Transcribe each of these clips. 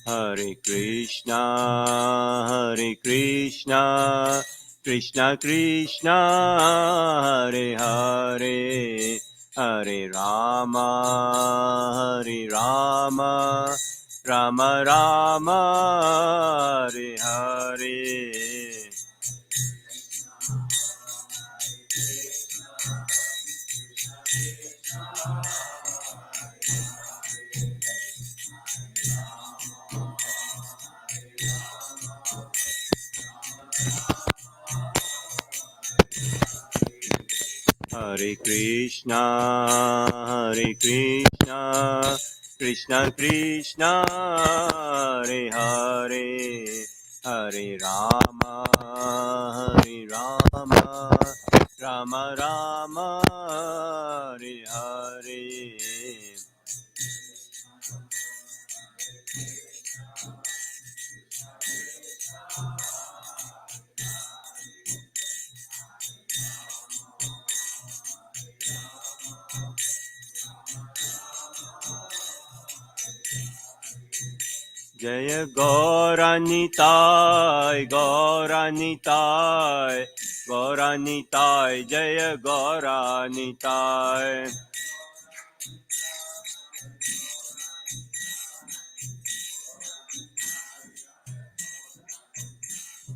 Hare Krishna, Krishna Krishna, Hare Hare, Hare Rama, Rama Rama, Hare Hare. Hare Krishna, Krishna Krishna, Hare Hare, Hare Rama, Rama Rama, Hare Hare. Jaya Gauranitai, Gauranitai, Gauranitai, Jaya Gauranitai.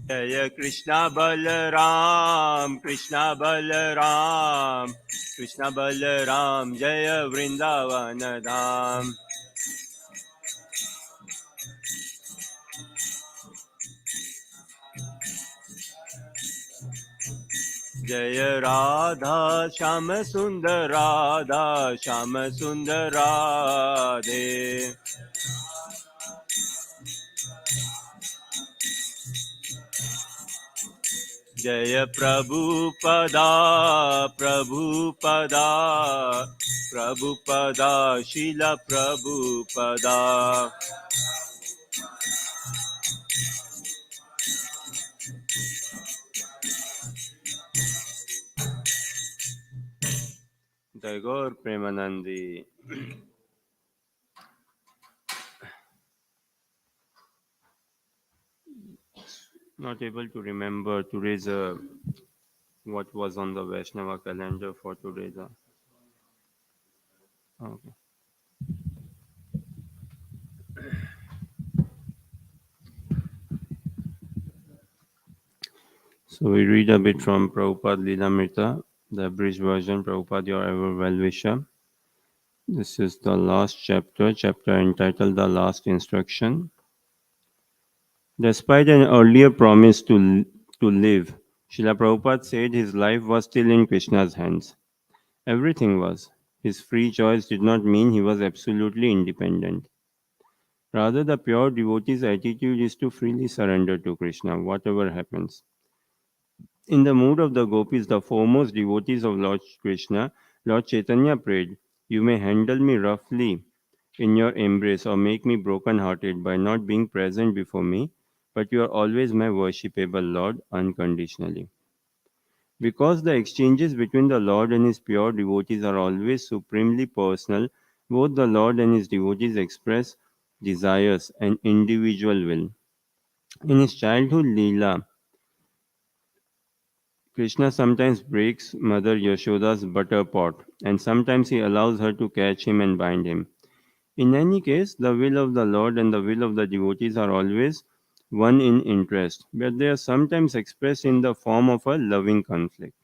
Jaya Krishna Balaram, Krishna Balaram, Krishna Balaram, Jaya Vrindavana Dham. Jaya Radha Shama Sundar Radha Shama Sundar Radhe. Jaya Prabhupada Prabhupada Prabhupada Srila Prabhupada. Tagore Premanandi. Not able to remember today's what was on the Vaishnava calendar for today's. Okay. So we read a bit from Prabhupada Lilamrita, the abridged version. Prabhupada, your ever well-wisher. This is the last chapter entitled The Last Instruction. Despite an earlier promise to live, Srila Prabhupada said his life was still in Krishna's hands. Everything was. His free choice did not mean he was absolutely independent. Rather, the pure devotee's attitude is to freely surrender to Krishna, whatever happens. In the mood of the gopis, the foremost devotees of Lord Krishna, Lord Chaitanya prayed, "You may handle me roughly in your embrace or make me broken-hearted by not being present before me, but you are always my worshipable Lord unconditionally." Because the exchanges between the Lord and his pure devotees are always supremely personal, both the Lord and his devotees express desires and individual will. In his childhood Leela, Krishna sometimes breaks Mother Yashoda's butter pot, and sometimes he allows her to catch him and bind him. In any case, the will of the Lord and the will of the devotees are always one in interest, but they are sometimes expressed in the form of a loving conflict.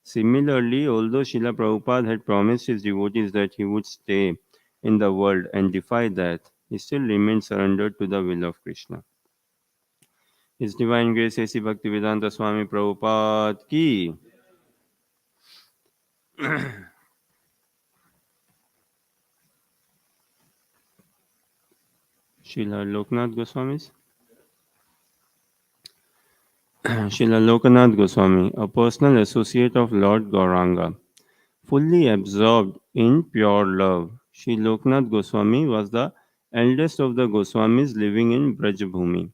Similarly, although Srila Prabhupada had promised his devotees that he would stay in the world and defy death, he still remained surrendered to the will of Krishna. His Divine Grace A.C. Bhaktivedanta Swami Prabhupada ki. Srila Loknath Goswamis. Srila Lokanath Goswami, a personal associate of Lord Gauranga, fully absorbed in pure love. Sri Loknath Goswami was the eldest of the Goswamis living in Brajabhumi.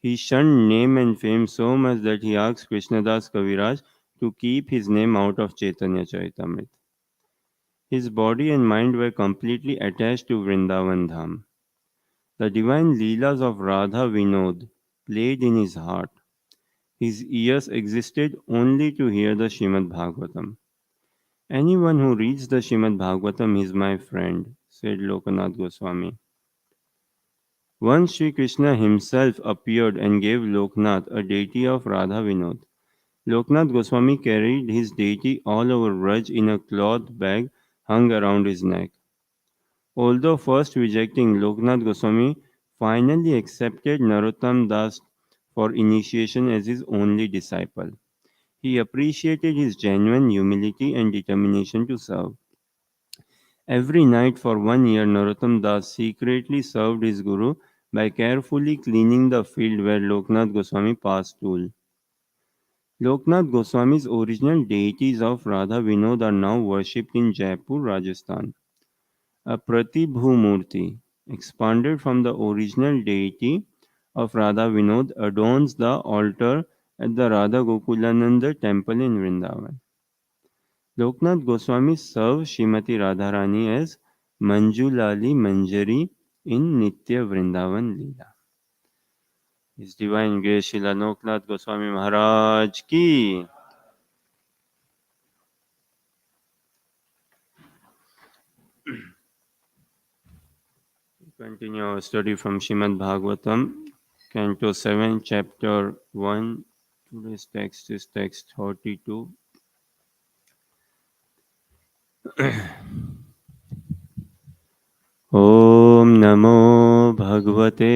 He shunned name and fame so much that he asked Krishnadas Kaviraj to keep his name out of Chaitanya Charitamrita. His body and mind were completely attached to Vrindavan Dham. The divine Leelas of Radha Vinod played in his heart. His ears existed only to hear the Srimad Bhagavatam. Anyone who reads the Srimad Bhagavatam is my friend, said Lokanath Goswami. Once Sri Krishna himself appeared and gave Loknath a deity of Radha Vinod. Loknath Goswami carried his deity all over Braj in a cloth bag hung around his neck. Although first rejecting, Loknath Goswami finally accepted Narottam Das for initiation as his only disciple. He appreciated his genuine humility and determination to serve. Every night for 1 year, Narottam Das secretly served his guru by carefully cleaning the field where Loknath Goswami passed tool. Loknath Goswami's original deities of Radha Vinod are now worshipped in Jaipur, Rajasthan. A Pratibhu Murti, expanded from the original deity of Radha Vinod, adorns the altar at the Radha Gokulananda temple in Vrindavan. Loknath Goswami serves Srimati Radharani as Manjulali Manjari in Nitya Vrindavan Leela. His Divine Grace Srila Loknath Goswami Maharaj ki. Continue our study from Srimad Bhagavatam, Canto 7, Chapter 1. Today's text is text 42. ॐ नमो भगवते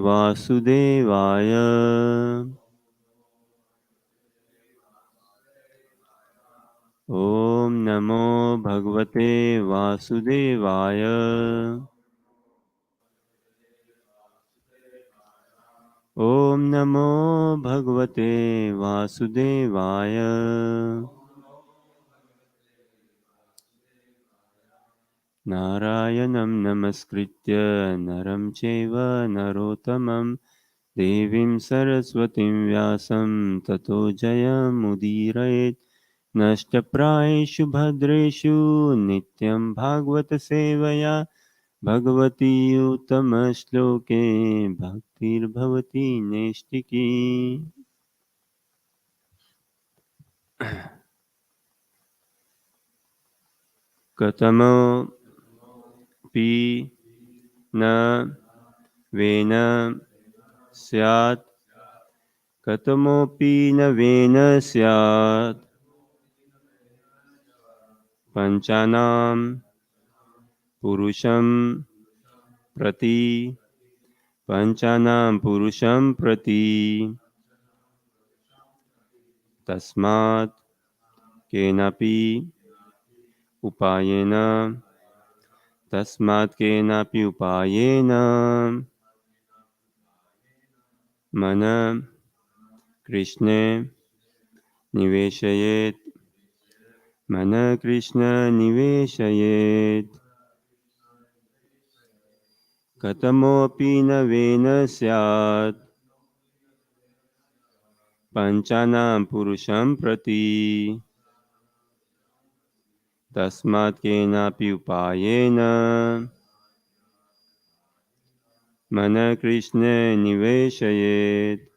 वासुदेवाय ॐ नमो भगवते वासुदेवाय ॐ नमो भगवते वासुदेवाय नारायणं नमस्कृत्य नरं चैव नरोत्तमं देवीं सरस्वतीं व्यासं ततो जयमुदीरयेत् नष्टप्रायेषु भद्रेषु नित्यं भागवतसेवया भगवती उत्तमश्लोके भक्तिर्भवति नैष्टिकी कथमपि न वेन स्यात् कथमपि न वेन स्यात् पञ्चानां पुरुषं प्रति पञ्चानां पुरुषं प्रति तस्मात् केनापि उपायेन तस्मात् केनापि उपायेन मन कृष्णे निवेशयेत् मन कृष्ण निवेशयेत् कथमोऽपि न वेन स्यात् पञ्चानां पुरुषं प्रति तस्मात् केनापि उपायेन मन कृष्णे निवेशयेत्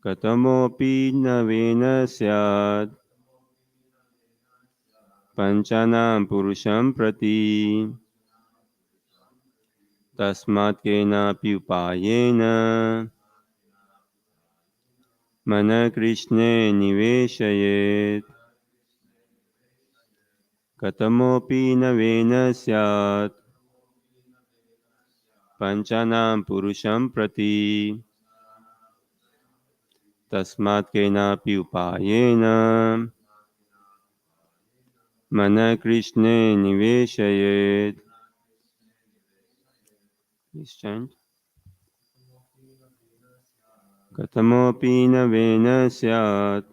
कथमोऽपि न वेन स्यात् पञ्चानां पुरुषं प्रति तस्मात् केनापि उपायेन मन कृष्णे निवेशयेत् कथमोऽपि न वेन स्यात् पञ्चानां पुरुषं प्रति तस्मात् केनापि उपायेन मन कृष्णे निवेशयेत् कथमोऽपि न वेन स्यात्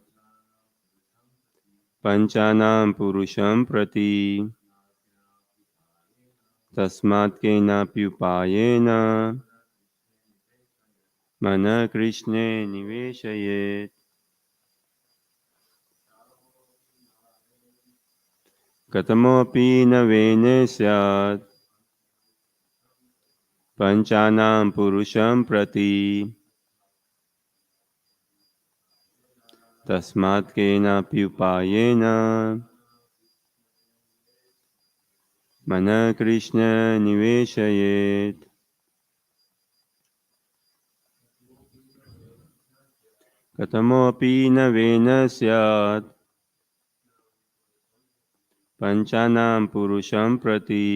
पञ्चानां पुरुषं प्रति तस्मात् केनापि उपायेन मन कृष्णे निवेशयेत् कथमोऽपि न वेन स्यात् पञ्चानां पुरुषं प्रति तस्मात् केनापि उपायेन मनः कृष्ण निवेशयेत् कथमोऽपि न वेन स्यात् पञ्चानां पुरुषं प्रति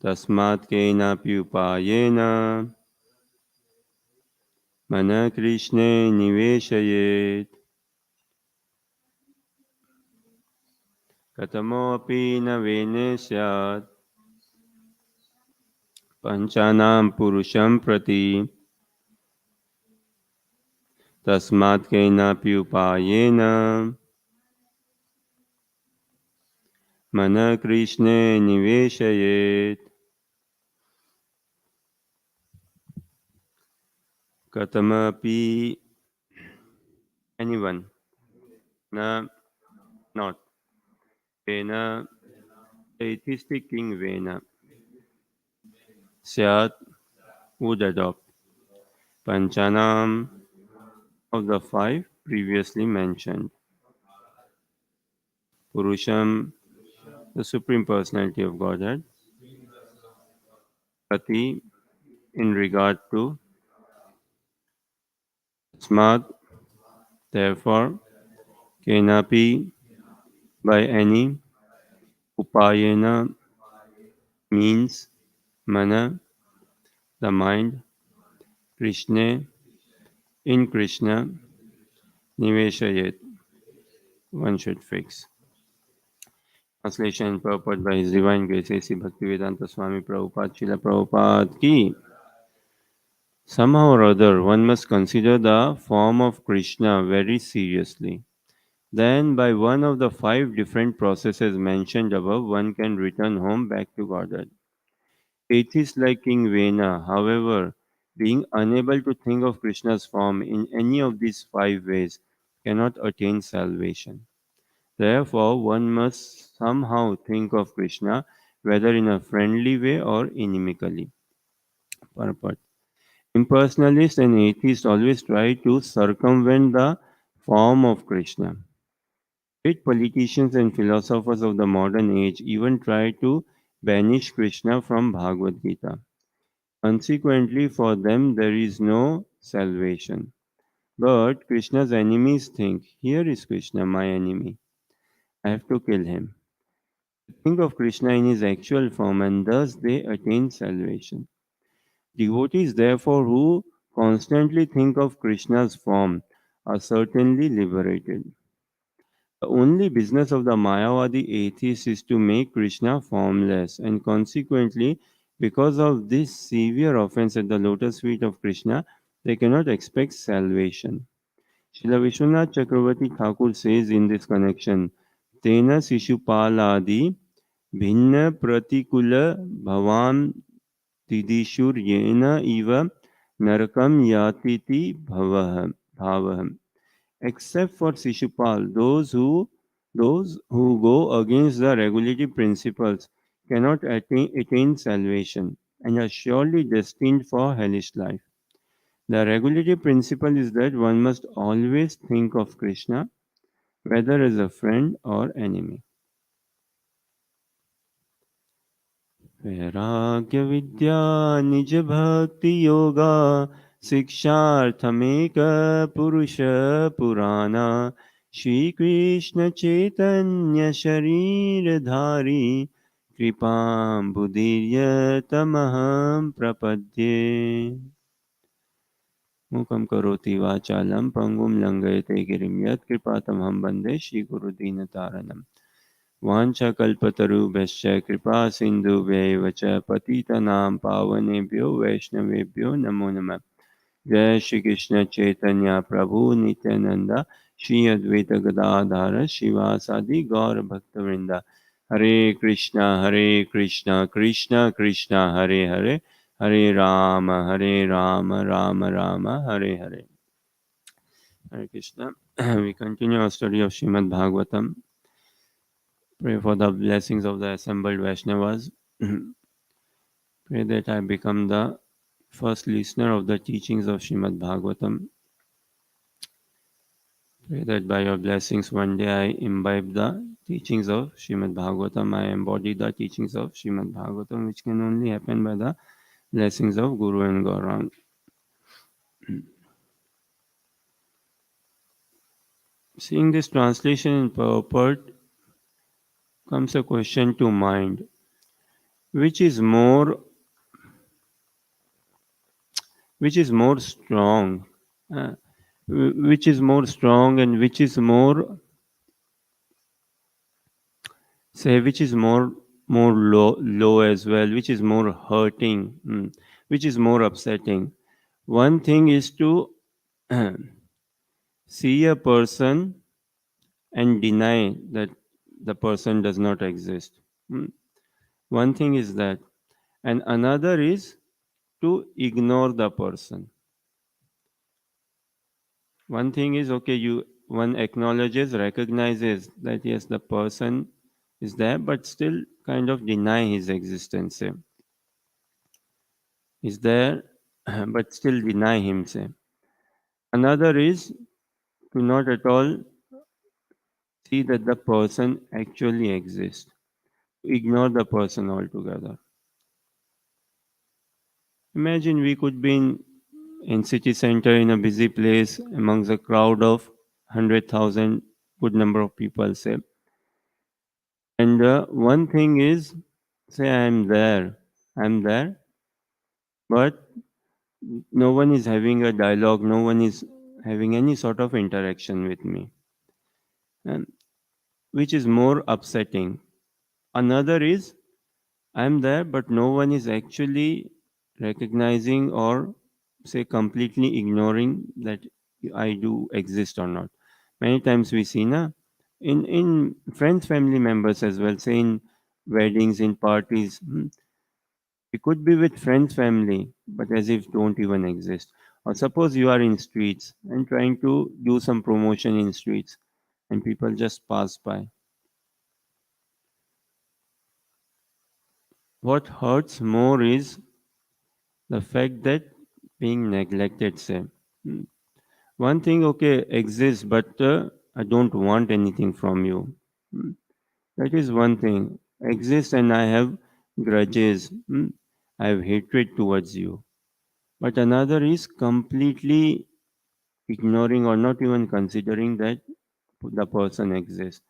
तस्मात् केनापि उपायेन मनः कृष्णे निवेशयेत् कथमोऽपि न वेन स्यात् पञ्चानां पुरुषं प्रति तस्मात् केनापि उपायेन मनः कृष्णे निवेशयेत् कथमपि anyone न not Vena atheistic king Vena Syat would adopt Panchanam of the five previously mentioned Purusham, the Supreme Personality of Godhead, Pati in regard to Smad, therefore, Kenapi by any Upayena means Mana, the mind, Krishna, in Krishna, Niveshayet, one should fix. Translation and purport by His Divine Grace A.C. Bhaktivedanta Swami Prabhupada Srila Prabhupada ki. Somehow or other, one must consider the form of Krishna very seriously. Then, by one of the five different processes mentioned above, one can return home back to Godhead. Atheists like King Vena, however, being unable to think of Krishna's form in any of these five ways, cannot attain salvation. Therefore, one must somehow think of Krishna, whether in a friendly way or inimically. Purport. Impersonalists and atheists always try to circumvent the form of Krishna. Great politicians and philosophers of the modern age even try to banish Krishna from Bhagavad Gita. Consequently, for them there is no salvation. But Krishna's enemies think, here is Krishna, my enemy. I have to kill him. Think of Krishna in his actual form, and thus they attain salvation. Devotees, therefore, who constantly think of Krishna's form are certainly liberated. The only business of the Mayavadi atheists is to make Krishna formless, and consequently, because of this severe offense at the lotus feet of Krishna, they cannot expect salvation. Srila Vishwanath Chakravarti Thakur says in this connection, Tena Sishupaladi Bhinna Pratikula Bhavam Tidishur Yena Iva Narakam Yatiti Bhavaham. Except for Shishupal, those who go against the regulative principles cannot attain salvation and are surely destined for hellish life. The regulative principle is that one must always think of Krishna, whether as a friend or enemy. वैराग्य विद्या निज भक्ति योगा शिक्षार्थमेक पुरुष पुराना श्री कृष्ण चैतन्य शरीरधारी कृपाम्बुदीर्य तमहं प्रपद्ये मूकं करोति वाचालं पंगुं लंघयते गिरिं यत्कृपातमहं वन्दे श्रीगुरुदीनतारणम् वाञ्छकल्पतरुभ्यश्च कृपा सिन्धुभ्यैव च पतितनां पावनेभ्यो वैष्णवेभ्यो नमो नमः जय श्री कृष्ण चैतन्य प्रभु नित्यानंद श्री अद्वैत गदाधर शिवासादि गौर भक्तवृंद हरे Krishna Krishna Krishna Hare Hare Hare Ram Ram Ram Hare Hare Hare Krishna We continue our study of Srimad Bhagavatam. Pray for the blessings of the assembled Vaishnavas. Pray that I become the first listener of the teachings of Srimad Bhagavatam. Pray that by your blessings one day I imbibe the teachings of Srimad Bhagavatam. I embody the teachings of Srimad Bhagavatam, which can only happen by the blessings of Guru and Gaurang. Seeing this translation in purport comes a question to mind. Which is more which is more strong? Uh, which is more strong and which is more say which is more low as well, which is more hurting, which is more upsetting. One thing is to see a person and deny that the person does not exist. Mm. One thing is that, and another is to ignore the person. One thing is okay, you one acknowledges, recognizes that yes, the person is there, but still kind of deny his existence. Say, is there, but still deny him. Say, another is to not at all see that the person actually exists. Ignore the person altogether. Imagine we could be in city center in a busy place amongst a crowd of 100,000, good number of people. Say, and one thing is, say I'm there, but no one is having a dialogue, no one is having any sort of interaction with me, and which is more upsetting. Another is, I'm there, but no one is actually recognizing or say completely ignoring that I do exist or not. Many times we see, na, in friends, family members as well, say in weddings, in parties. We could be with friends, family, but as if don't even exist. Or suppose you are in streets and trying to do some promotion in streets and people just pass by. What hurts more is the fact that being neglected, say. Hmm. One thing, okay, exists, but I don't want anything from you. Hmm. That is one thing. Exists and I have grudges. I have hatred towards you. But another is completely ignoring or not even considering that the person exists.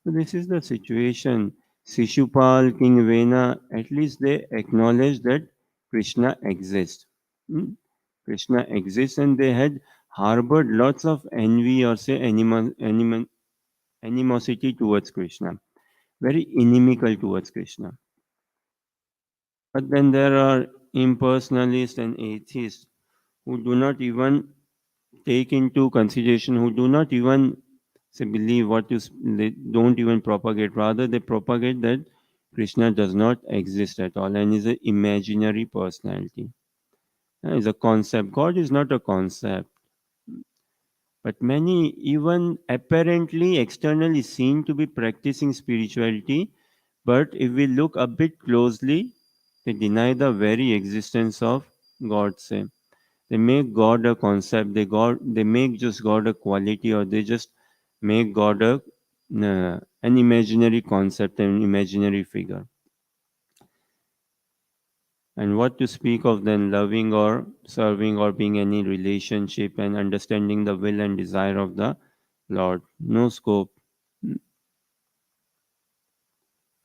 So this is the situation. Shishupal, King Vena, at least they acknowledge that Krishna exists. Hmm? Krishna exists and they had harbored lots of envy or say animosity towards Krishna, very inimical towards Krishna. But then there are impersonalists and atheists who do not even take into consideration, who do not even say believe what you they don't even propagate. Rather, they propagate that Krishna does not exist at all and is an imaginary personality. Is a concept. God is not a concept. But many, even apparently externally seen to be practicing spirituality, but if we look a bit closely, they deny the very existence of God. Say they make God a concept. They make just God a quality, or they just make God a an imaginary concept, an imaginary figure. And what to speak of then loving or serving or being any relationship and understanding the will and desire of the Lord? No scope.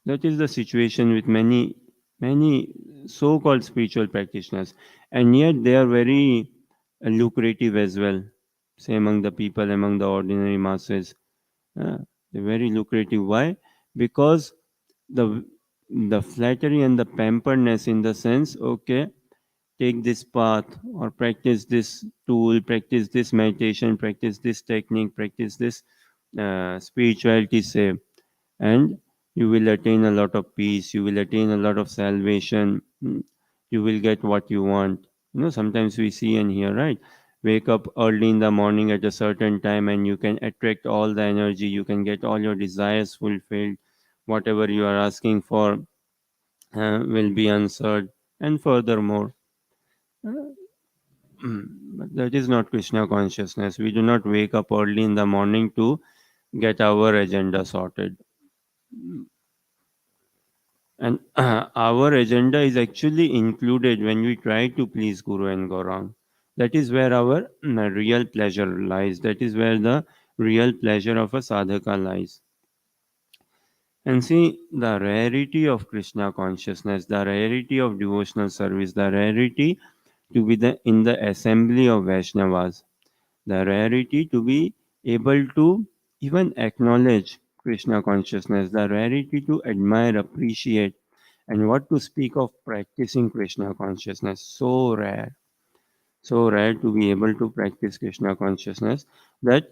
That is the situation with many so-called spiritual practitioners, and yet they are very lucrative as well. Say among the people, among the ordinary masses, uh, they're very lucrative. Why? Because the the flattery and the pamperedness, in the sense, okay, take this path or practice this tool, practice this meditation, practice this technique, practice this spirituality, say, and you will attain a lot of peace, you will attain a lot of salvation, you will get what you want. Sometimes we see and hear, right? wake up early in the morning at a certain time and you can attract all the energy, you can get all your desires fulfilled, whatever you are asking for will be answered. And furthermore, uh, but that is not Krishna consciousness. We do not wake up early in the morning to get our agenda sorted. And our agenda is actually included when we try to please Guru and Gaurang. That is where our real pleasure lies. That is where the real pleasure of a sadhaka lies. And see, the rarity of Krishna consciousness, the rarity of devotional service, the rarity to be in the assembly of Vaishnavas, the rarity to be able to even acknowledge Krishna consciousness, the rarity to admire, appreciate, and what to speak of practicing Krishna consciousness. So rare to be able to practice Krishna consciousness that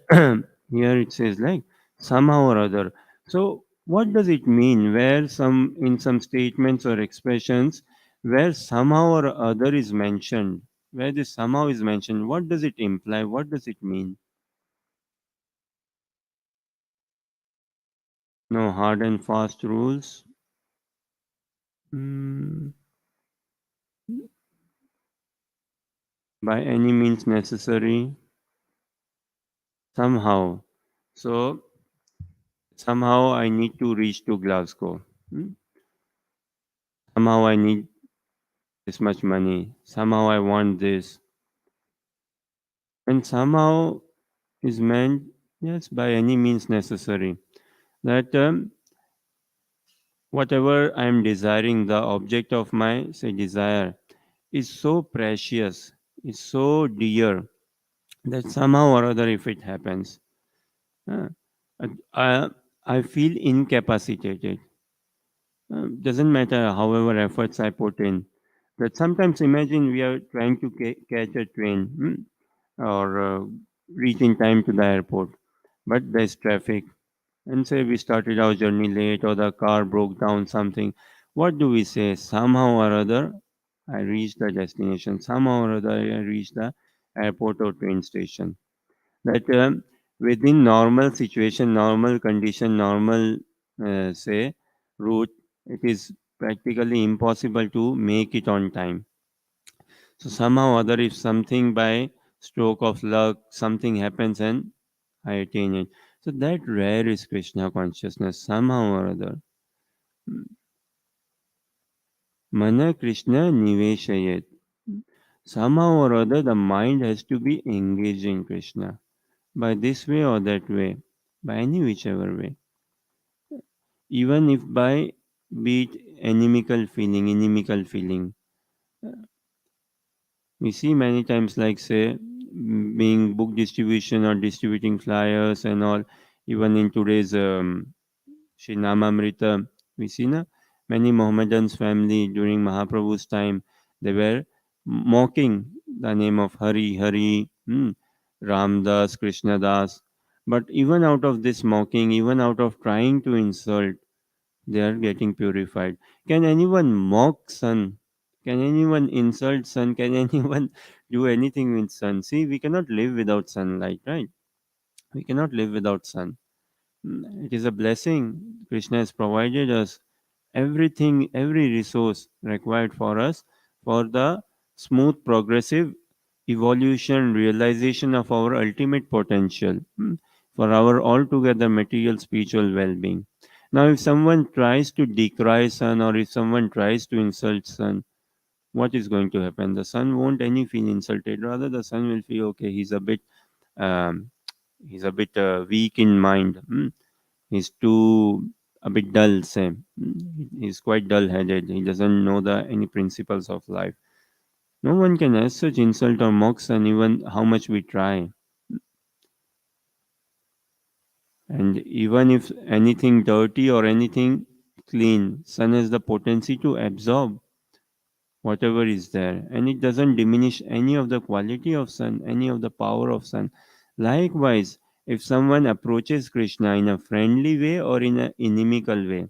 here it says like somehow or other. So what does it mean? Where some in some statements or expressions where somehow or other is mentioned, where this somehow is mentioned, what does it imply? What does it mean? No hard and fast rules. Mm, by any means necessary. Somehow. So somehow I need to reach to Glasgow. Hmm? Somehow I need this much money. Somehow I want this. And somehow is meant, yes, by any means necessary. That whatever I am desiring, the object of my, say, desire, is so precious, is so dear, that somehow or other, if it happens, uh, I, I feel incapacitated. Doesn't matter however efforts I put in. That sometimes imagine we are trying to catch a train or reach in time to the airport, but there's traffic, and say we started our journey late or the car broke down something. What do we say? Somehow or other, I reached the destination. Somehow or other, I reached the airport or train station. That within normal situation, normal condition, normal say route, it is practically impossible to make it on time. So somehow or other, if something by stroke of luck, something happens and I attain it. So that rare is Krishna consciousness somehow or other. Mana Krishna Niveshayet. Somehow or other, the mind has to be engaged in Krishna by this way or that way, by any whichever way. Even if by be it inimical feeling. We see many times, like say, being book distribution or distributing flyers and all. Even in today's Shri Namamrita, we see na, many Mohammedans family during Mahaprabhu's time, they were mocking the name of Hari, Hari, Ramdas, Krishnadas. But even out of this mocking, even out of trying to insult, they are getting purified. Can anyone mock sun? Can anyone insult sun? Can anyone do anything with sun? See, we cannot live without sunlight, right? We cannot live without sun. It is a blessing. Krishna has provided us everything, every resource required for us for the smooth, progressive evolution, realization of our ultimate potential, for our altogether material, spiritual well being. Now, if someone tries to decry sun or if someone tries to insult sun, what is going to happen? The sun won't any feel insulted. Rather, the sun will feel okay. Um, he's a bit weak in mind. He's too a bit dull, say. He's quite dull-headed. He doesn't know the any principles of life. No one can as such insult or mock sun even how much we try. And even if anything dirty or anything clean, sun has the potency to absorb whatever is there. And it doesn't diminish any of the quality of sun, any of the power of sun. Likewise, if someone approaches Krishna in a friendly way or in an inimical way,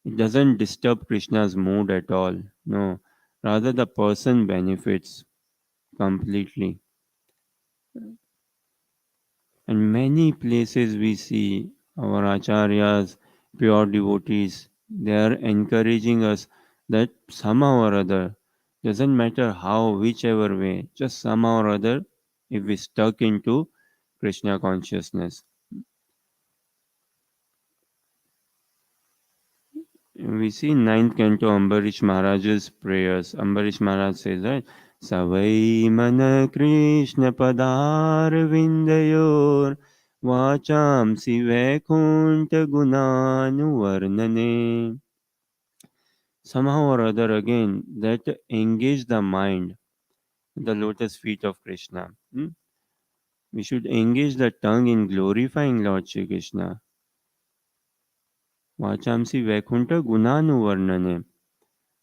it doesn't disturb Krishna's mood at all. No, rather the person benefits. completely. And many places we see our acharyas, pure devotees, they are encouraging us that somehow or other, doesn't matter how, whichever way, just somehow or other, if we stuck into Krishna consciousness. We see ninth canto Ambarish Maharaj's prayers. Ambarish Maharaj says, right? Savai mana Krishna padar vindayor vacham si vaikunta gunanu varnane. Somehow or other again, that engage the mind, the lotus feet of Krishna. We should engage the tongue in glorifying Lord Shri Krishna. Vacham si vaikunta gunanu varnane.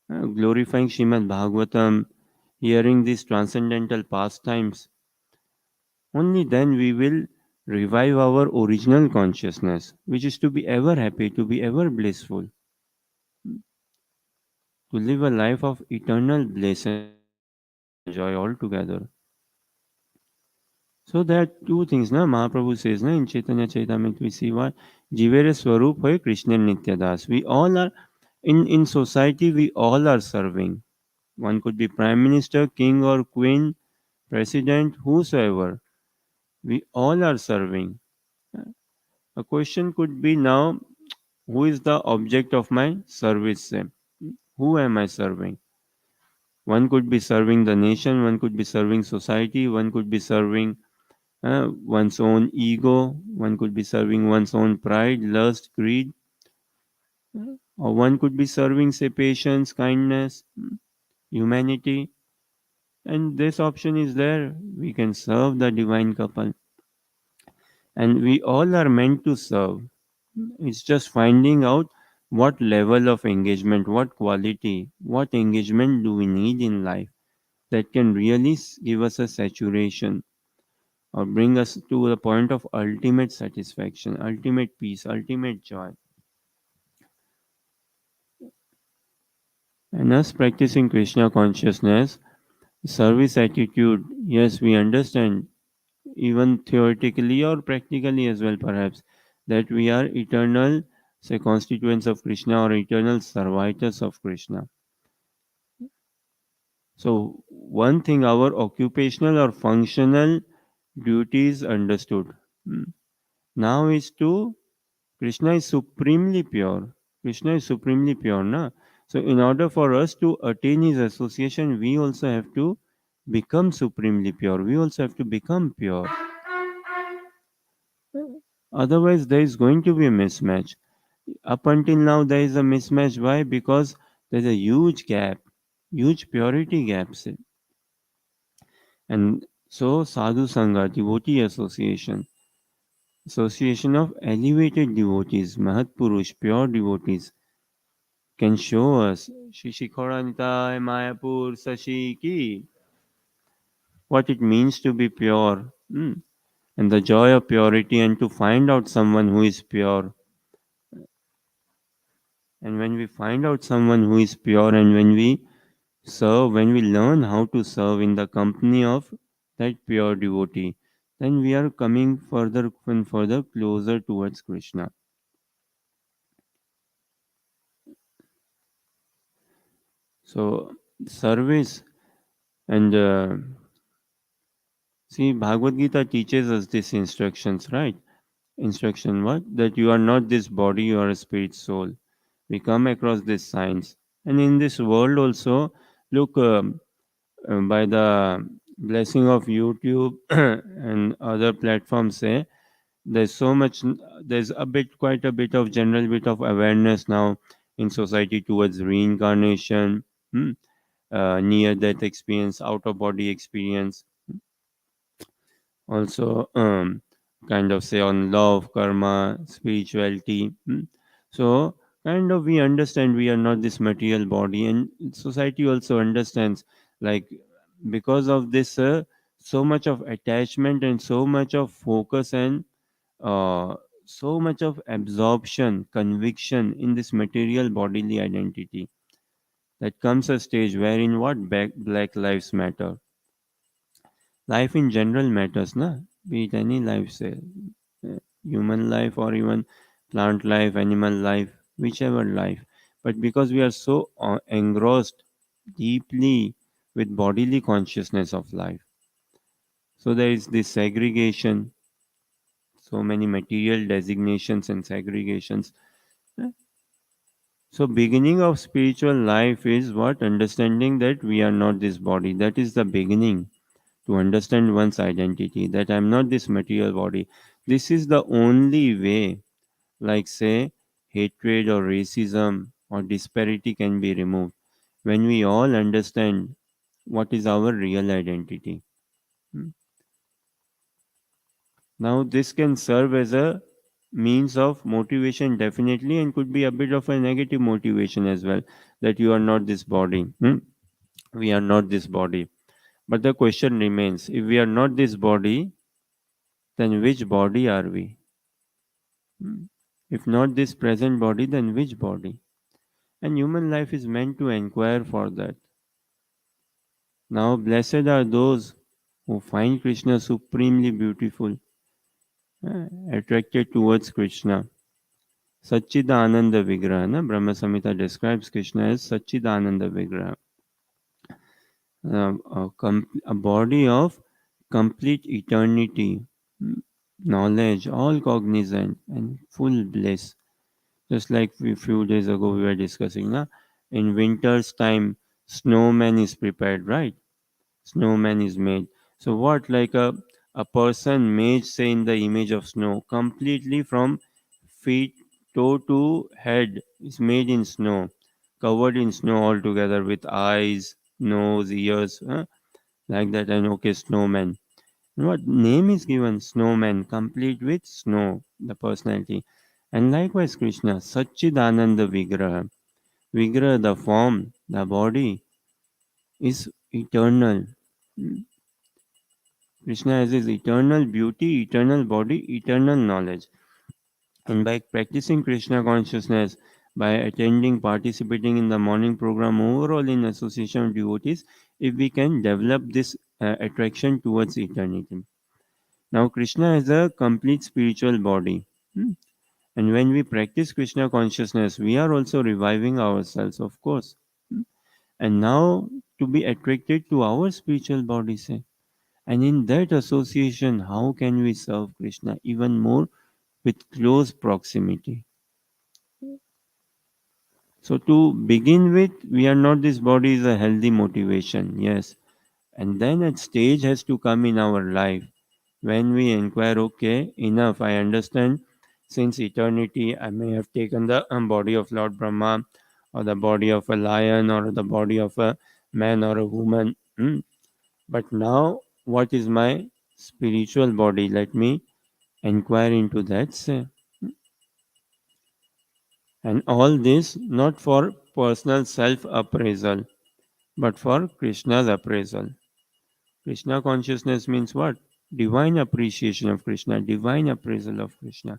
Glorifying Srimad Bhagavatam, hearing these transcendental pastimes, only then we will revive our original consciousness, which is to be ever happy, to be ever blissful, to live a life of eternal bliss and joy altogether. So there are two things, na Mahaprabhu says, na in Chaitanya Chaitamrita we see what Jivere Swarup hoy Krishna Nityadas. We all are in society. We all are serving. One could be prime minister, king or queen, president, whosoever. We all are serving. A question could be now, who is the object of my service? Who am I serving? One could be serving the nation, one could be serving society, one could be serving one's own ego, one could be serving one's own pride, lust, greed, or one could be serving, say, patience, kindness, humanity. And this option is there. We can serve the divine couple. And we all are meant to serve. It's just finding out what level of engagement, what quality, what engagement do we need in life that can really give us a saturation or bring us to the point of ultimate satisfaction, ultimate peace, ultimate joy. And us practicing Krishna consciousness, service attitude, yes, we understand, even theoretically or practically as well, perhaps, that we are eternal, say, constituents of Krishna or eternal servitors of Krishna. So, one thing, our occupational or functional duties understood. Hmm. Now is to Krishna is supremely pure. Krishna is supremely pure, na? So, in order for us to attain his association, we also have to become supremely pure. We also have to become pure. Otherwise, there is going to be a mismatch. Up until now, there is a mismatch. Why? Because there's a huge gap, huge purity gaps. And so, Sadhu Sangha, devotee association of elevated devotees, Mahatpurush, pure devotees, can show us Shishikoranita Mayapur Sashi Ki, what it means to be pure, and the joy of purity, and to find out someone who is pure. And when we find out someone who is pure, and when we serve, when we learn how to serve in the company of that pure devotee, then we are coming further and further closer towards Krishna. So, service and see, Bhagavad Gita teaches us these instructions, right? Instruction what? That you are not this body, you are a spirit soul. We come across this science. And in this world also, look, by the blessing of YouTube and other platforms, say, there's so much, there's a bit, quite a bit of general bit of awareness now in society towards reincarnation, near death experience, out of body experience, also kind of say on love, karma, spirituality. So kind of we understand we are not this material body, and society also understands, like, because of this so much of attachment and so much of focus and uh, so much of absorption, conviction in this material bodily identity, that comes a stage wherein what black lives matter. Life in general matters, na? Be it any life, say human life or even plant life, animal life, whichever life. But because we are so engrossed deeply with bodily consciousness of life, so there is this segregation, so many material designations and segregations. Eh, So, beginning of spiritual life is what? Understanding that we are not this body. That is the beginning to understand one's identity, that I'm not this material body. This is the only way, like, say, hatred or racism or disparity can be removed when we all understand what is our real identity. Hmm. Now, this can serve as a means of motivation, definitely, and could be a bit of a negative motivation as well, that you are not this body. Hmm. We are not this body. But the question remains, if we are not this body, then which body are we? Hmm. If not this present body, then which body? And human life is meant to inquire for that. Now, blessed are those who find Krishna supremely beautiful, attracted towards Krishna. Satchidananda Vigraha. Na? Brahma Samhita describes Krishna as Satchidananda Vigraha, a body of complete eternity, knowledge, all cognizant, and full bliss. Just like a few days ago we were discussing, na? In winter's time, snowman is prepared, right? Snowman is made. So what, like a person made, say, in the image of snow, completely from feet, toe to head is made in snow, covered in snow altogether with eyes, nose, ears, like that. And okay, snowman. And what name is given? Snowman, complete with snow, the personality. And likewise, Krishna, Satchidananda Vigraha. Vigraha, the form, the body, is eternal. Krishna has his eternal beauty, eternal body, eternal knowledge. And by practicing Krishna consciousness, by attending, participating in the morning program, overall in association with devotees, if we can develop this attraction towards eternity. Now, Krishna is a complete spiritual body. Hmm. And when we practice Krishna consciousness, we are also reviving ourselves, of course. Hmm. And now, to be attracted to our spiritual body, say. And in that association, how can we serve Krishna even more with close proximity? So, to begin with, we are not this body is a healthy motivation, yes. And then a stage has to come in our life when we inquire, okay, enough, I understand. Since eternity, I may have taken the body of Lord Brahma, or the body of a lion, or the body of a man or a woman. But now, what is my spiritual body? Let me inquire into that. Say. And all this not for personal self appraisal, but for Krishna's appraisal. Krishna consciousness means what? Divine appreciation of Krishna, divine appraisal of Krishna.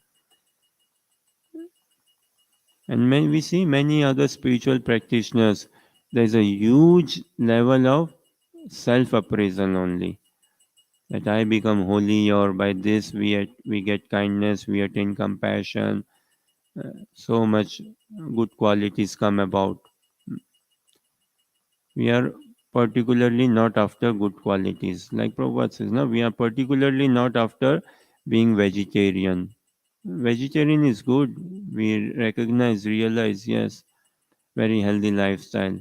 And when we see many other spiritual practitioners, there's a huge level of self appraisal only. That I become holy, or by this we get kindness, we attain compassion, so much good qualities come about. We are particularly not after good qualities. Like Prabhupada says, no, we are particularly not after being vegetarian. Vegetarian is good. We recognize, realize, yes, very healthy lifestyle.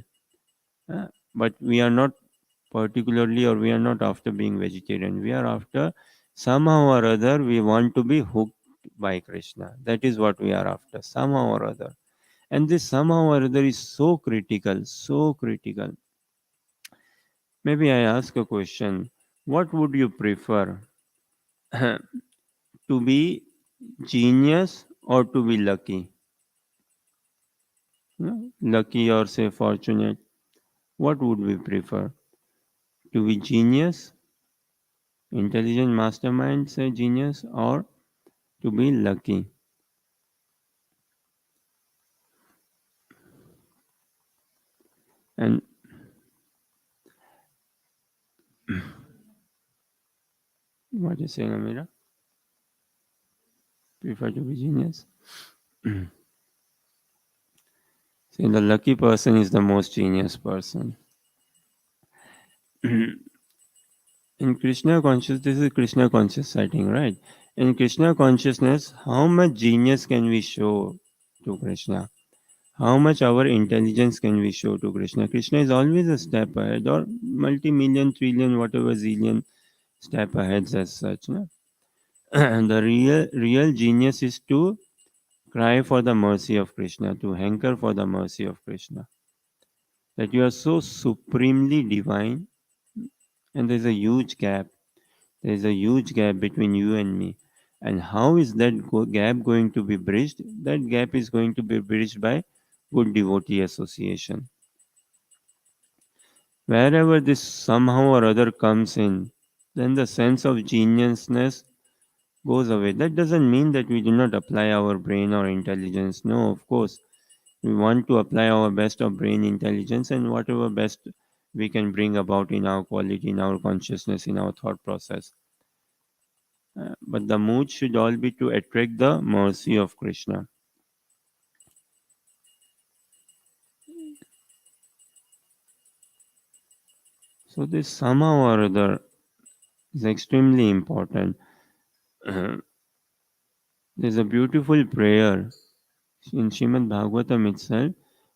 Uh, but we are not particularly, or we are not after being vegetarian. We are after somehow or other we want to be hooked by Krishna. That is what we are after, somehow or other. And this somehow or other is so critical, so critical. Maybe I ask a question. What would you prefer? To be genius or to be lucky? Lucky or say fortunate? What would we prefer? To be genius, intelligent mastermind, say genius, or to be lucky? And What you saying, Amira? Prefer to be genius? See, the lucky person is the most genius person. In Krishna consciousness, this is Krishna conscious setting, right? In Krishna consciousness, how much genius can we show to Krishna? How much our intelligence can we show to Krishna? Krishna is always a step ahead, or multi-million, trillion, whatever zillion step ahead as such. No? And the real genius is to cry for the mercy of Krishna, to hanker for the mercy of Krishna. That you are so supremely divine, and there's a huge gap. There is a huge gap between you and me. And how is that gap going to be bridged? That gap is going to be bridged by good devotee association. Wherever this somehow or other comes in, then the sense of geniusness goes away. That doesn't mean that we do not apply our brain or intelligence. No, of course. We want to apply our best of brain intelligence and whatever best we can bring about in our quality, in our consciousness, in our thought process. But the mood should all be to attract the mercy of Krishna. So this somehow or other is extremely important. There's a beautiful prayer in Srimad Bhagavatam itself.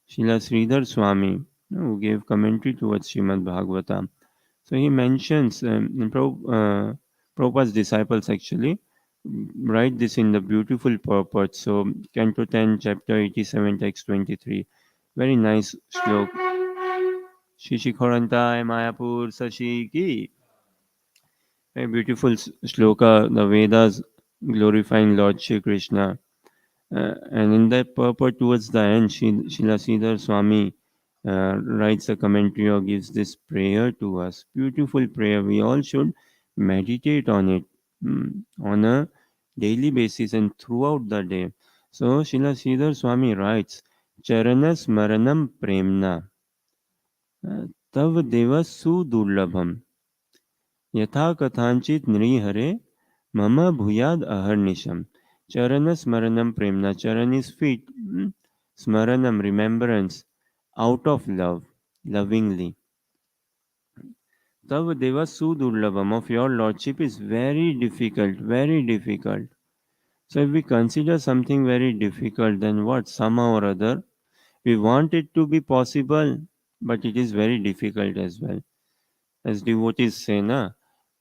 Srila Sridhar Swami, who gave commentary towards Srimad Bhagavatam. So he mentions Prabhupada's disciples actually write this in the beautiful purport. So Canto 10, Chapter 87, Text 23. Very nice slok. Shishikhorantai Mayapur Sashi ki. A beautiful shloka, the Vedas glorifying Lord Shri Krishna. And in that purport towards the end, Srila Sridhar Swami writes a commentary or gives this prayer to us. Beautiful prayer. We all should meditate on it on a daily basis and throughout the day. So Srila Sridhar Swami writes, Charanas Maranam Premna Tav Deva Sudurlabham Yatha Kathanchit Nrihare Mama Bhuyad Aharnisham. Charana Smaranam Premna. Charan is feet. Smaranam, remembrance. Out of love. Lovingly. Tav Deva Sudurlabham of your Lordship is very difficult. Very difficult. So if we consider something very difficult, then what? Somehow or other, we want it to be possible, but it is very difficult as well. As devotees say, na,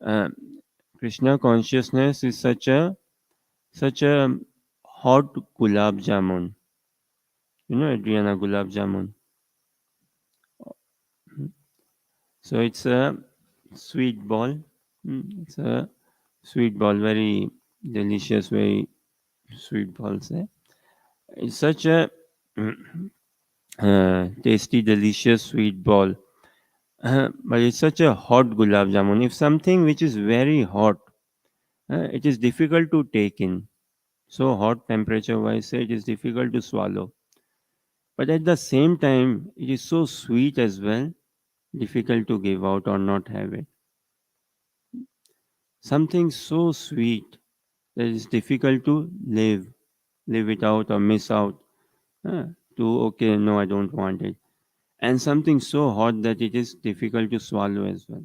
uh, Krishna consciousness is such a hot gulab jamun. You know, Adriana, gulab jamun. So it's a sweet ball. It's a sweet ball, very delicious, very sweet balls. It's such a tasty, delicious sweet ball. But it's such a hot gulab jamun. If something which is very hot, it is difficult to take in. So hot temperature wise, it is difficult to swallow. But at the same time, it is so sweet as well, difficult to give out or not have it. Something so sweet that is difficult to live it out or miss out. To okay, no, I don't want it. And something so hot that it is difficult to swallow as well.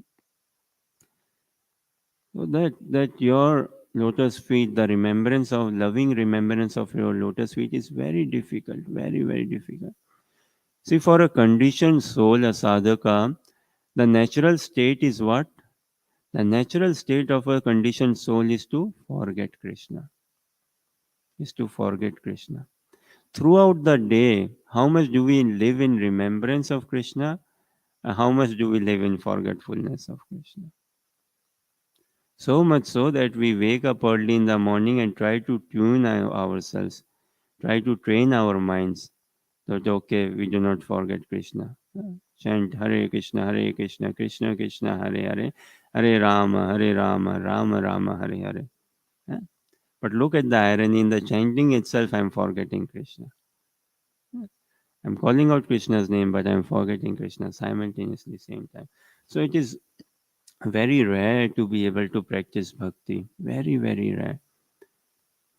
So that your lotus feet, the remembrance of loving remembrance of your lotus feet is very difficult, very, very difficult. See, for a conditioned soul, a sadhaka, the natural state is what? The natural state of a conditioned soul is to forget Krishna. Is to forget Krishna. Throughout the day, how much do we live in remembrance of Krishna? How much do we live in forgetfulness of Krishna? So much so that we wake up early in the morning and try to tune ourselves, try to train our minds that okay, we do not forget Krishna. Chant Hare Krishna, Krishna Krishna, Hare Hare, Hare Rama, Rama Rama, Hare Hare. But look at the irony in the chanting itself, I am forgetting Krishna. I'm calling out Krishna's name, but I'm forgetting Krishna simultaneously, same time. So it is Very rare to be able to practice bhakti. Very, very rare.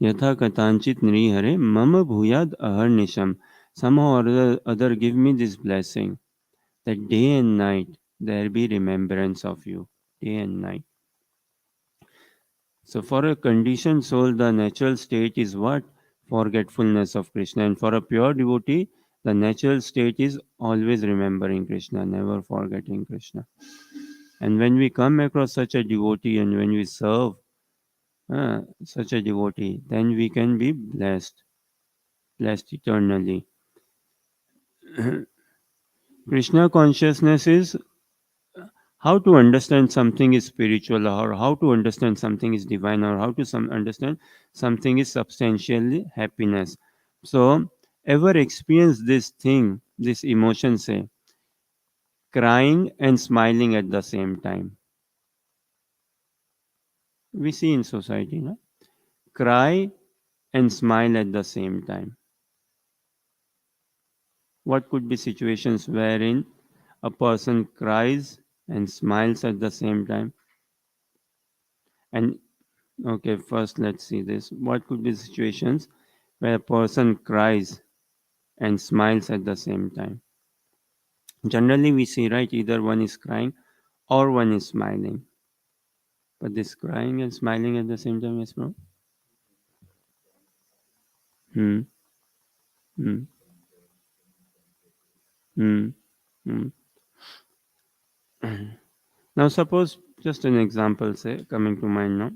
Yatha katanchit nrihare mama bhuyad aharnisham. Somehow or other give me this blessing that day and night there be remembrance of you. Day and night. So for a conditioned soul, the natural state is what? Forgetfulness of Krishna. And for a pure devotee, the natural state is always remembering Krishna, never forgetting Krishna. And when we come across such a devotee and when we serve such a devotee, then we can be blessed, blessed eternally. Krishna consciousness is how to understand something is spiritual or how to understand something is divine or how to understand something is substantially happiness. So ever experience this thing, this emotion, say crying and smiling at the same time? We see in society, no? Cry and smile at the same time. What could be situations wherein a person cries and smiles at the same time? And okay, first let's see this. What could be situations where a person cries and smiles at the same time? Generally, we see, right, either one is crying or one is smiling. But this crying and smiling at the same time, yes, bro? Hmm, hmm, hmm, hmm. Now, suppose, just an example, say, coming to mind now.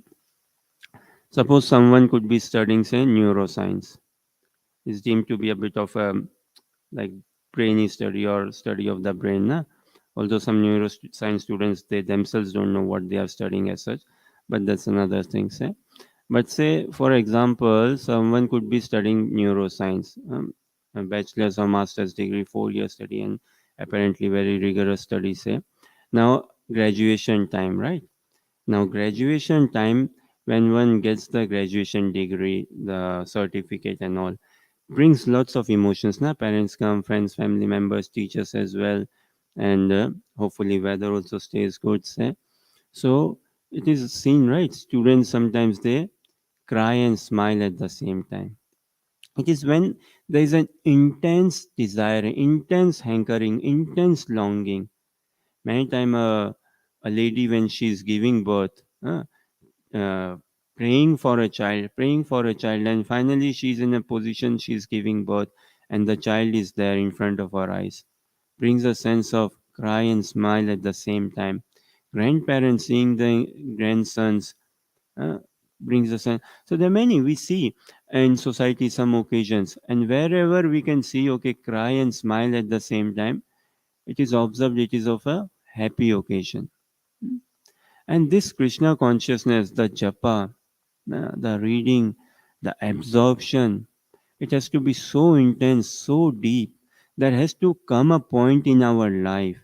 Suppose someone could be studying, say, neuroscience. Is deemed to be a bit of a like brainy study or study of the brain. Na? Although some neuroscience students they themselves don't know what they are studying as such, but that's another thing. Say, but say for example, someone could be studying neuroscience, a bachelor's or master's degree, 4 year study, and apparently very rigorous study. Say, now graduation time, right? Now graduation time when one gets the graduation degree, the certificate, and all brings lots of emotions. Na parents come, friends, family members, teachers as well, and hopefully weather also stays good. Say so, it is seen right. Students sometimes they cry and smile at the same time. It is when there is an intense desire, intense hankering, intense longing. Many time a lady when she is giving birth. Uh, praying for a child, and finally she's in a position she's giving birth, and the child is there in front of her eyes. Brings a sense of cry and smile at the same time. Grandparents seeing the grandsons uh, brings a sense. So there are many we see in society some occasions, and wherever we can see okay cry and smile at the same time, it is observed it is of a happy occasion. And this Krishna consciousness, the japa, the reading, the absorption, it has to be so intense, so deep. There has to come a point in our life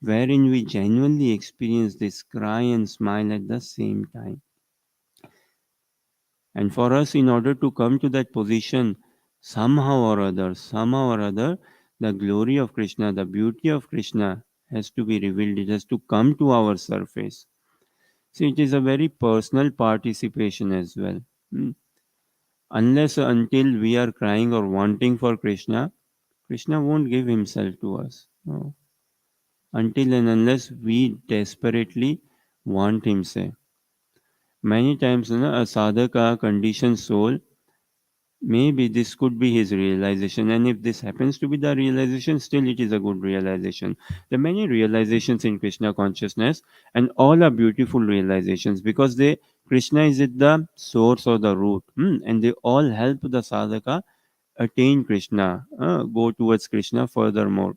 wherein we genuinely experience this cry and smile at the same time. And for us, in order to come to that position, somehow or other, the glory of Krishna, the beauty of Krishna has to be revealed. It has to come to our surface. See, it is a very personal participation as well. Hmm. Unless until we are crying or wanting for Krishna, Krishna won't give himself to us. No. Until and unless we desperately want him, say. Many times, a sadhaka, conditioned soul, maybe this could be his realization. And if this happens to be the realization, still it is a good realization. There are many realizations in Krishna consciousness, and all are beautiful realizations because they Krishna is at the source or the root, and they all help the sadhaka attain Krishna, go towards Krishna furthermore.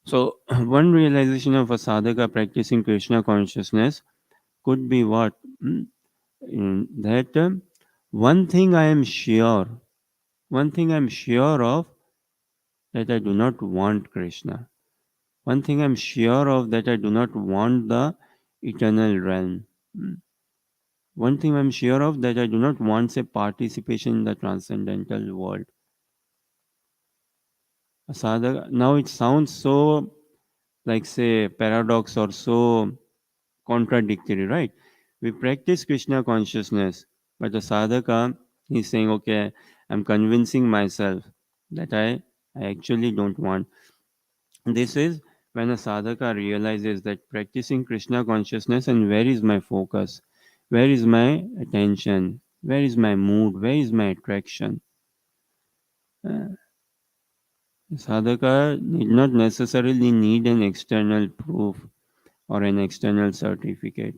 So, one realization of a sadhaka practicing Krishna consciousness could be what? That one thing I am sure, one thing I'm sure of that I do not want Krishna. One thing I'm sure of that I do not want the eternal realm. Mm. One thing I'm sure of that I do not want a participation in the transcendental world. A sadhaka, now it sounds so like say paradox or so contradictory, right? We practice Krishna consciousness, but the sadhaka is saying, okay, I'm convincing myself that I actually don't want. This is when a sadhaka realizes that practicing Krishna consciousness and where is my focus, where is my attention, where is my mood, where is my attraction. Uh, Sadhaka need not necessarily need an external proof or an external certificate.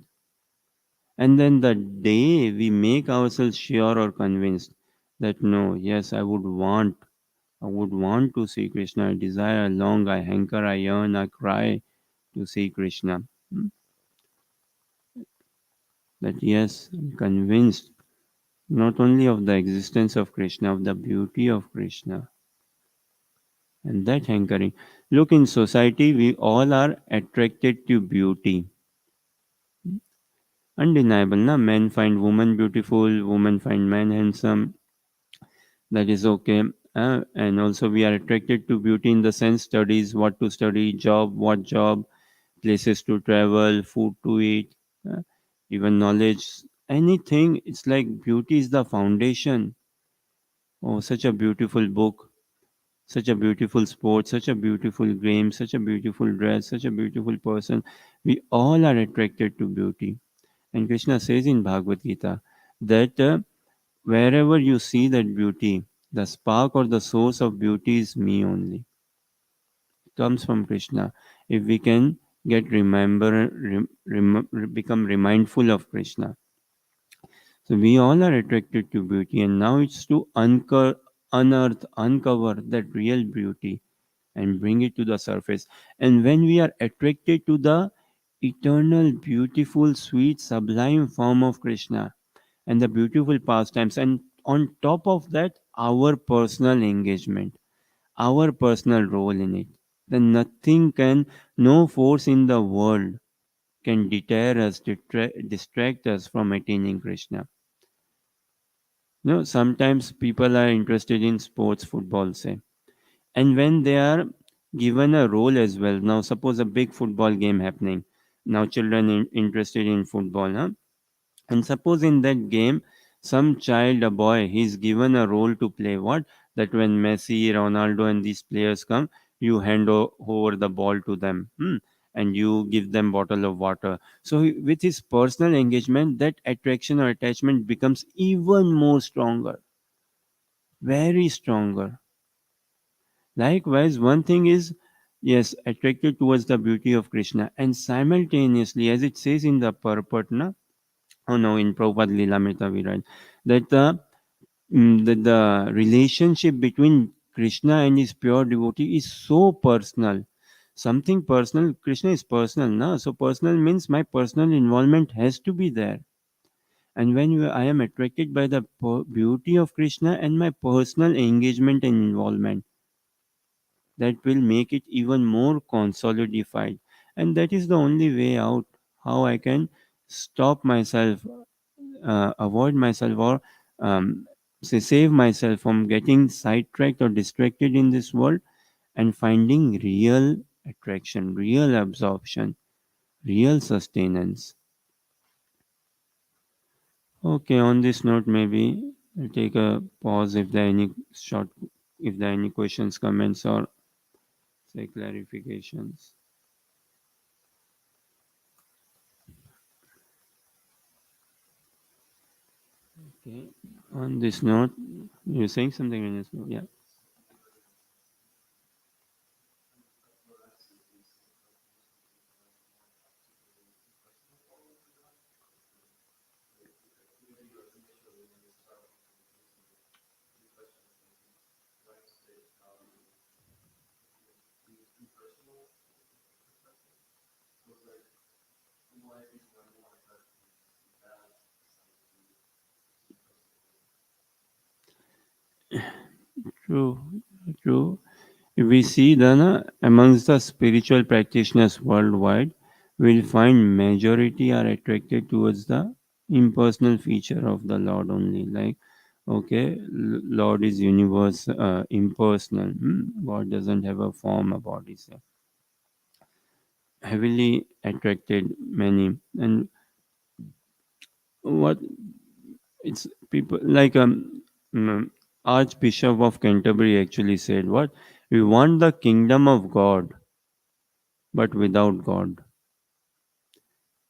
And then the day we make ourselves sure or convinced that no, yes, I would want to see Krishna, I desire, I long, I hanker, I yearn, I cry to see Krishna. Hmm? That yes, I'm convinced not only of the existence of Krishna, of the beauty of Krishna. And that hankering. Look, in society, we all are attracted to beauty. Undeniable, na? Men find women beautiful, women find men handsome. That is okay. And also, we are attracted to beauty in the sense studies, what to study, job, what job, places to travel, food to eat, uh, even knowledge, anything. It's like beauty is the foundation. Oh, such a beautiful book, such a beautiful sport, such a beautiful game, such a beautiful dress, such a beautiful person. We all are attracted to beauty. And Krishna says in Bhagavad Gita that wherever you see that beauty, the spark or the source of beauty is me only. It comes from Krishna. If we can get become remindful of Krishna. So we all are attracted to beauty, and now it's to uncover that real beauty and bring it to the surface. And when we are attracted to the eternal, beautiful, sweet, sublime form of Krishna and the beautiful pastimes, and on top of that, our personal engagement, our personal role in it, then nothing can, no force in the world can deter us, distract us from attaining Krishna. Sometimes people are interested in sports, football, say, and when they are given a role as well. Now suppose a big football game happening, now children interested in football, huh? And suppose in that game some child, a boy, he's given a role to play, what, that when Messi, Ronaldo and these players come, you hand over the ball to them, and you give them bottle of water. So with his personal engagement, that attraction or attachment becomes even more stronger, very stronger. Likewise, one thing is, yes, attracted towards the beauty of Krishna, and simultaneously, as it says in the purport, na, oh no, in Prabhupada Lilamrita we write that the relationship between Krishna and his pure devotee is so personal. Something personal, Krishna is personal, na? So personal means my personal involvement has to be there. And when I am attracted by the beauty of Krishna and my personal engagement and involvement, that will make it even more consolidified. And that is the only way out, how I can stop myself, avoid myself, or say save myself from getting sidetracked or distracted in this world, and finding real attraction, real absorption, real sustenance. Okay, on this note, maybe I'll take a pause if there are any short, if there are any questions, comments, or say clarifications. Okay. On this note, you're saying something in this note, yeah. True, true. If we see then amongst the spiritual practitioners worldwide, we'll find majority are attracted towards the impersonal feature of the Lord only. Like, okay, Lord is universe, impersonal. God doesn't have a form, a body. So heavily attracted many. And what it's people like mm, Archbishop of Canterbury actually said, what we want the kingdom of God, but without God.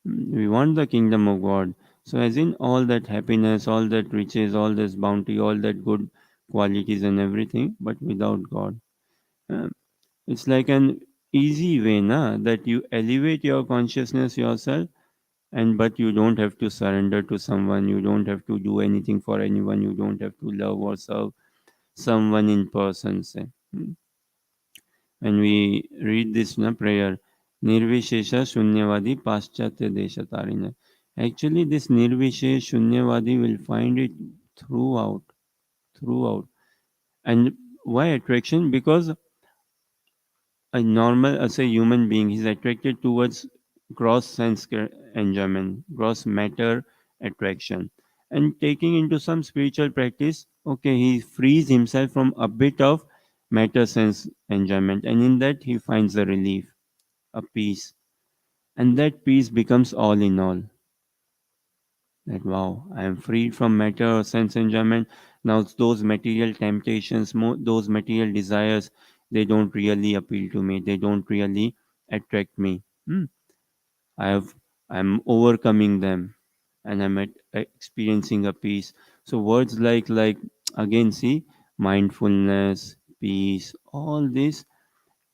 We want the kingdom of God. So, as in all that happiness, all that riches, all this bounty, all that good qualities and everything, but without God. Uh, it's like an easy way, na, that you elevate your consciousness yourself, and but you don't have to surrender to someone, you don't have to do anything for anyone, you don't have to love or serve someone in person. Say. When we read this na prayer, Nirvishesha Shunyavadi Paschatya Deshatarina. Actually, this Nirvishesh Shunyavadi will find it throughout, throughout. And why attraction? Because a normal, as a human being, is attracted towards gross sense enjoyment, gross matter attraction. And taking into some spiritual practice, okay, he frees himself from a bit of matter sense enjoyment, and in that he finds a relief, a peace, and that peace becomes all in all. That wow, I am freed from matter sense enjoyment. Now those material temptations, those material desires, they don't really appeal to me, they don't really attract me. I have I'm overcoming them, and I'm experiencing a peace. So words like again, see, mindfulness, peace, all this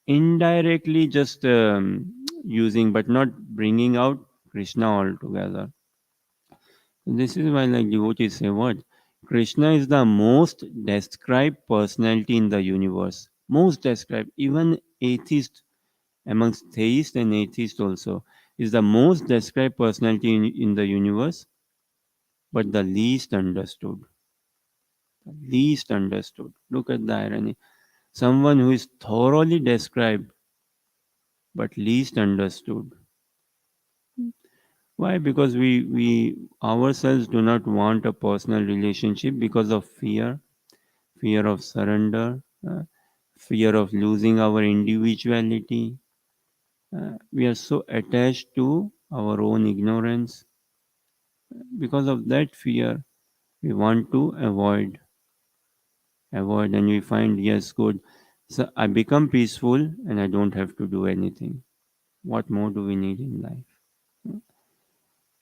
indirectly just using but not bringing out Krishna altogether. This is why, like devotees say, what Krishna is the most described personality in the universe. Most described, even atheist amongst theists and atheists also is the most described personality in the universe, but the least understood. The least understood. Look at the irony. Someone who is thoroughly described but least understood. Why? Because we ourselves do not want a personal relationship because of fear, fear of surrender, fear of losing our individuality. We are so attached to our own ignorance. Because of that fear, we want to avoid, and we find, yes, good. So I become peaceful and I don't have to do anything. What more do we need in life?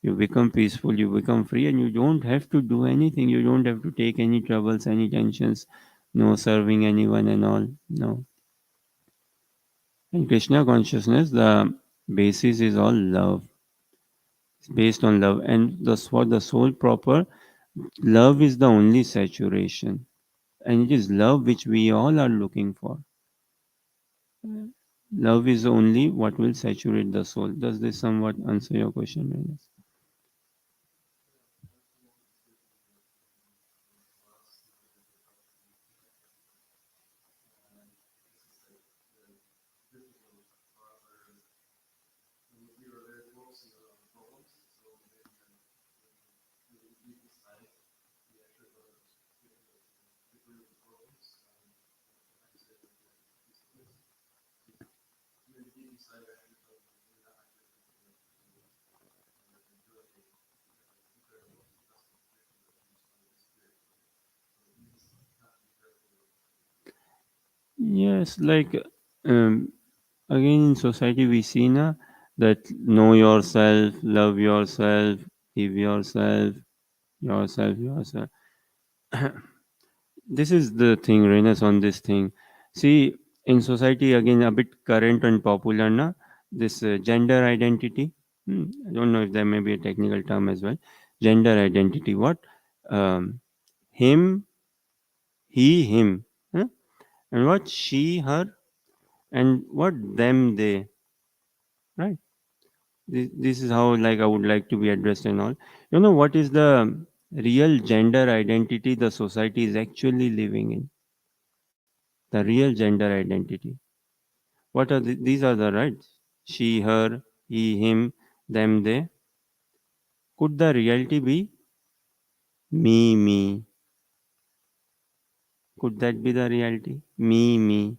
You become peaceful, you become free, and you don't have to do anything. You don't have to take any troubles, any tensions, no serving anyone and all. No. In Krishna consciousness, the basis is all love. It's based on love. And that's what the soul proper, love is the only saturation. And it is love which we all are looking for. Love is only what will saturate the soul. Does this somewhat answer your question, Venus? Yes, like um, again in society we see na, that know yourself, love yourself, give yourself, yourself. This is the thing, Renas, on this thing. See, in society again a bit current and popular na, this gender identity. I don't know if there may be a technical term as well. Gender identity. What? Um, him, he, him. Huh? And what? She, her, and what? Them, they. Right? This is how like I would like to be addressed and all. You know what is the real gender identity the society is actually living in? The real gender identity. What are these are the rights? She, her, he, him, them, they. Could the reality be me, me? Could that be the reality? Me,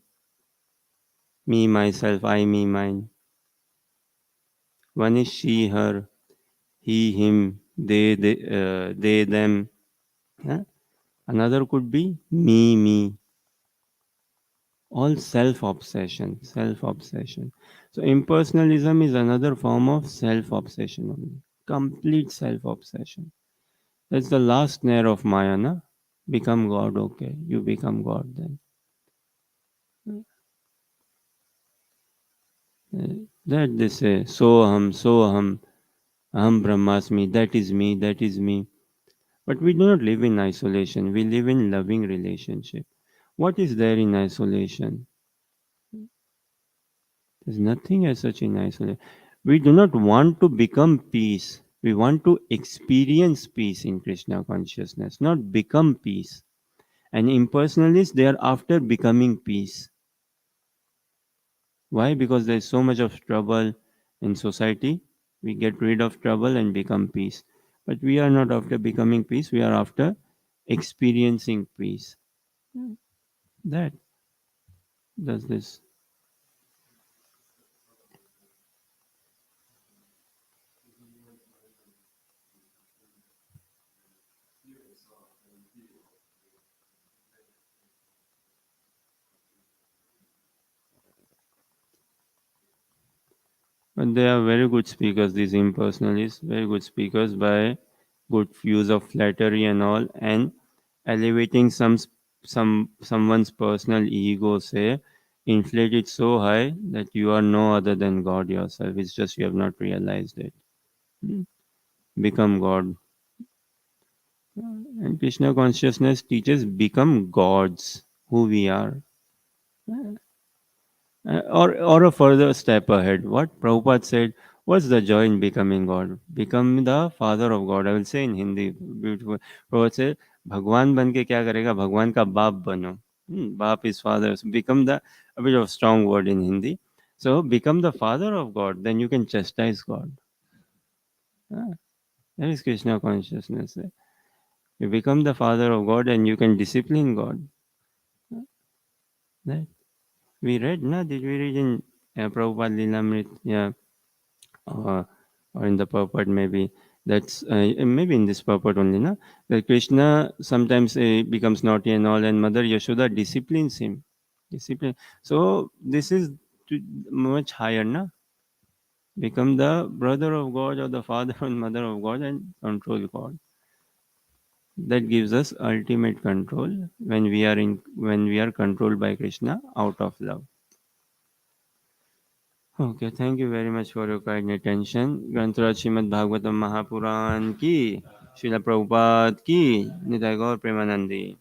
myself, I, me, mine. One is she, her, he, him, they, them. Huh? Another could be me. All self obsession, self obsession. So, impersonalism is another form of self obsession only. Complete self obsession. That's the last snare of Maya, na? Become God, okay. You become God then. That they say, so aham brahmasmi, that is me. But we do not live in isolation, we live in loving relationship. What is there in isolation? There's nothing as such in isolation. We do not want to become peace. We want to experience peace in Krishna consciousness, not become peace. And impersonalists, they are after becoming peace. Why? Because there is so much of trouble in society. We get rid of trouble and become peace. But we are not after becoming peace, we are after experiencing peace. That does this. But they are very good speakers, these impersonalists, very good speakers by good use of flattery and all, and elevating someone's personal ego, say, inflate it so high that you are no other than God yourself. It's just you have not realized it. Hmm. Become God. And Krishna consciousness teaches become gods, who we are. Or a further step ahead. What Prabhupada said, what's the joy in becoming God? Become the father of God. I will say in Hindi, beautiful. Prabhupada said, भगवान बन के क्या करेगा भगवान का बाप बनो. Baap is father. So become the, a bit of strong word in Hindi. So become the father of God, then you can chastise God. Ah, that is Krishna consciousness. You become the father of God and you can discipline God. That we read, na? Did we read in Prabhupada Lilamrit? Yeah. uh, or in the purport maybe. That's maybe in this purport only, na? That Krishna sometimes becomes naughty and all, and Mother Yashoda disciplines him. Discipline. So this is much higher, na? Become the brother of God or the father and mother of God and control God. That gives us ultimate control when we are controlled by Krishna out of love. Okay, thank you very much for your kind attention. ग्रंथराज Shrimad Bhagavatam Mahapuran की, श्रील प्रभुपाद की, निताय गौर प्रेमानंदी.